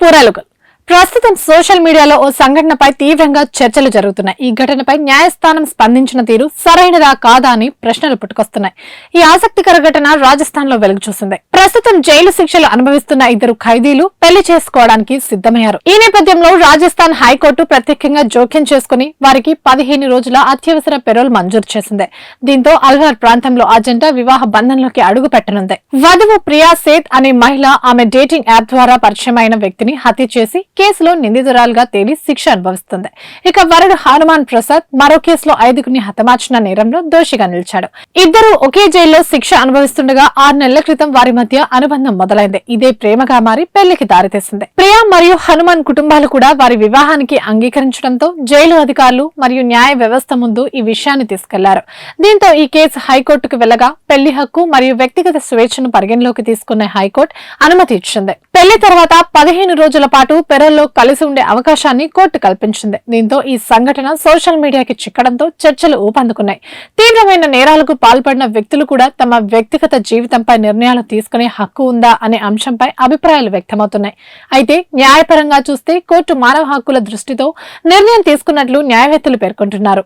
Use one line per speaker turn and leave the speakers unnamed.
పూరాలుగల్ ప్రస్తుతం సోషల్ మీడియాలో ఓ సంఘటనపై తీవ్రంగా చర్చలు జరుగుతున్నాయి. ఈ ఘటనపై న్యాయస్థానం స్పందించిన తీరు సరైనదా కాదా అని ప్రశ్నలు పుట్టుకొస్తున్నాయి. ఈ ఆసక్తికర ఘటన రాజస్థాన్ లో వెలుగు చూసింది. ప్రస్తుతం జైలు శిక్షలు అనుభవిస్తున్న ఇద్దరు ఖైదీలు పెళ్లి చేసుకోవడానికి సిద్ధమయ్యారు. ఈ నేపథ్యంలో రాజస్థాన్ హైకోర్టు ప్రత్యేకంగా జోక్యం చేసుకుని వారికి 15 రోజుల అత్యవసర పెరోల్ మంజూరు చేసింది. దీంతో అల్వార్ ప్రాంతంలో ఆ జంట వివాహ బంధంలోకి అడుగు పెట్టనుంది. వధువు ప్రియా సేత్ అనే మహిళ ఆమె డేటింగ్ యాప్ ద్వారా పరిచయమైన వ్యక్తిని హత్య చేసి కేసులో నిందితురాలుగా తేలి శిక్ష అనుభవిస్తుంది. ఇక వరుడు హనుమాన్ ప్రసాద్ మరో కేసులో 5గురిని హతమార్చిన నేరంలో దోషిగా నిలిచాడు. ఇద్దరు ఒకే జైల్లో శిక్ష అనుభవిస్తుండగా 6 నెలల క్రితం వారి మధ్య అనుబంధం మొదలైంది. ఇదే ప్రేమగా మారి పెళ్లికి దారితీసింది. ప్రియా మరియు హనుమాన్ కుటుంబాలు కూడా వారి వివాహానికి అంగీకరించడంతో జైలు అధికారులు మరియు న్యాయ వ్యవస్థ ముందు ఈ విషయాన్ని తీసుకెళ్లారు. దీంతో ఈ కేసు హైకోర్టుకు వెళ్లగా పెళ్లి హక్కు మరియు వ్యక్తిగత స్వేచ్ఛను పరిగణలోకి తీసుకున్న హైకోర్టు అనుమతి ఇచ్చింది. పెళ్లి తర్వాత 15 రోజుల పాటు పెరోల్లో కలిసి ఉండే అవకాశాన్ని కోర్టు కల్పించింది. దీంతో ఈ సంఘటన సోషల్ మీడియాకి చిక్కడంతో చర్చలు ఊపందుకున్నాయి. తీవ్రమైన నేరాలకు పాల్పడిన వ్యక్తులు కూడా తమ వ్యక్తిగత జీవితంపై నిర్ణయాలు తీసుకునే హక్కు ఉందా అనే అంశంపై అభిప్రాయాలు వ్యక్తమవుతున్నాయి. అయితే న్యాయపరంగా చూస్తే కోర్టు మానవ హక్కుల దృష్టితో నిర్ణయం తీసుకున్నట్లు న్యాయవేత్తలు పేర్కొంటున్నారు.